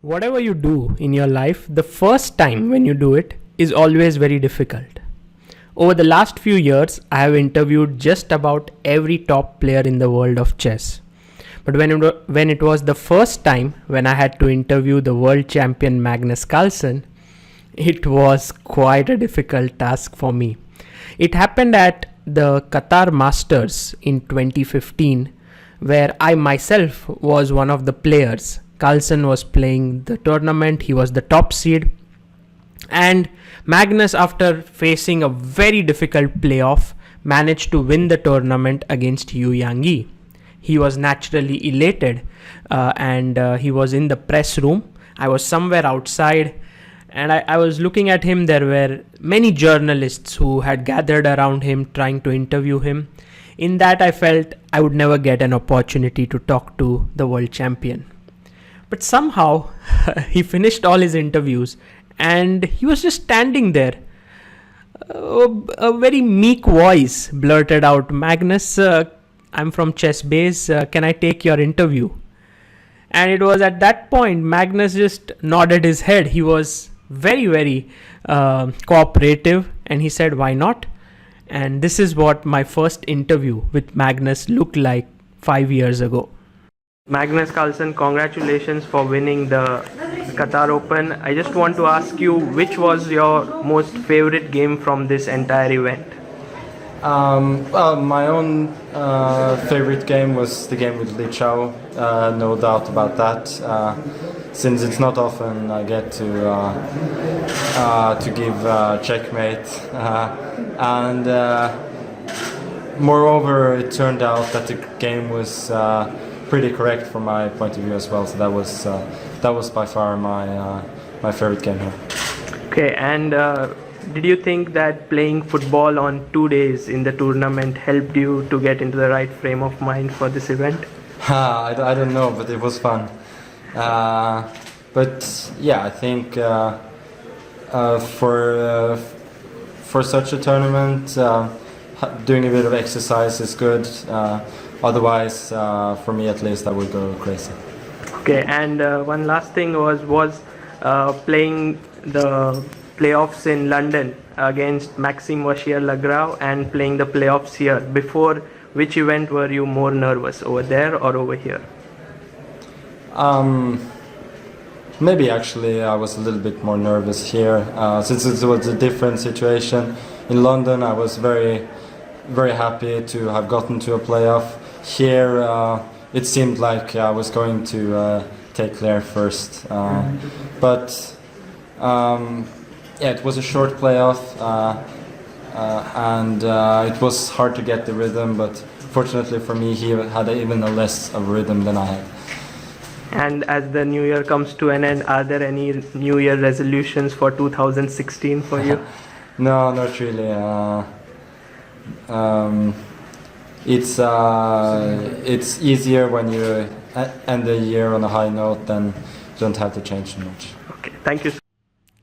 Whatever you do in your life, the first time when you do it is always very difficult. Over the last few years, I have interviewed just about every top player in the world of chess. But when it was the first time when I had to interview the world champion Magnus Carlsen, it was quite a difficult task for me. It happened at the Qatar Masters in 2015, where I myself was one of the players. Carlsen was playing the tournament, he was the top seed, and Magnus, after facing a very difficult playoff, managed to win the tournament against Yu Yang. He was naturally elated and he was in the press room. I was somewhere outside and I was looking at him. There were many journalists who had gathered around him trying to interview him. In that, I felt I would never get an opportunity to talk to the world champion. But somehow he finished all his interviews and he was just standing there. A very meek voice blurted out, "Magnus, I'm from ChessBase, can I take your interview?" And it was at that point Magnus just nodded his head. He was very cooperative and he said, "Why not?" And this is what my first interview with Magnus looked like 5 years ago. Magnus Carlsen, congratulations for winning the Qatar Open. I just want to ask you, which was your most favorite game from this entire event? Well, my own favorite game was the game with Li Chao, no doubt about that. Since it's not often I get to give checkmate, and moreover, it turned out that the game was pretty correct from my point of view as well. So that was by far my favorite game here. Okay, and did you think that playing football on 2 days in the tournament helped you to get into the right frame of mind for this event? I don't know, but it was fun. But yeah, I think for such a tournament, doing a bit of exercise is good. Otherwise, for me at least, I would go crazy. Okay, and one last thing was playing the playoffs in London against Maxime Vachier-Lagrave and playing the playoffs here. Before, which event were you more nervous, over there or over here? Maybe actually I was a little bit more nervous here, since it was a different situation. In London, I was very happy to have gotten to a playoff. Here, it seemed like I was going to take Claire first, but yeah, it was a short playoff, and it was hard to get the rhythm, but fortunately for me, he had even a less of rhythm than I had. And as the new year comes to an end, are there any new year resolutions for 2016 for you? No, not really. It's easier when you end the year on a high note, then you don't have to change much. Okay, thank you.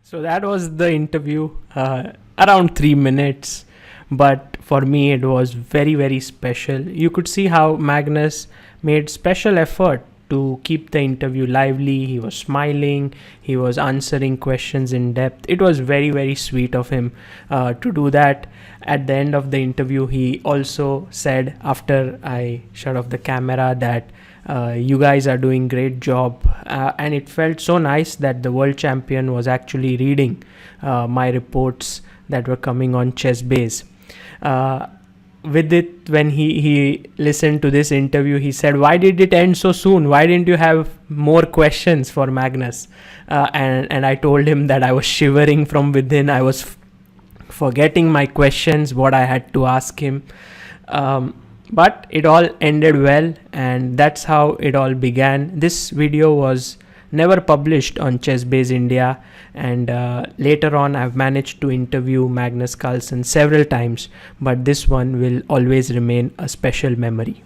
So that was the interview, around 3 minutes, but for me it was very special. You could see how Magnus made special effort to keep the interview lively. He was smiling, he was answering questions in depth. It was very sweet of him to do that. At the end of the interview, he also said, after I shut off the camera, that you guys are doing great job, and it felt so nice that the world champion was actually reading my reports that were coming on ChessBase. With it, when he listened to this interview, he said, "Why did it end so soon? Why didn't you have more questions for Magnus?" And I told him that I was shivering from within. I was forgetting my questions, what I had to ask him. But it all ended well, and that's how it all began. This video was never published on ChessBase India, and later on I've managed to interview Magnus Carlsen several times, but this one will always remain a special memory.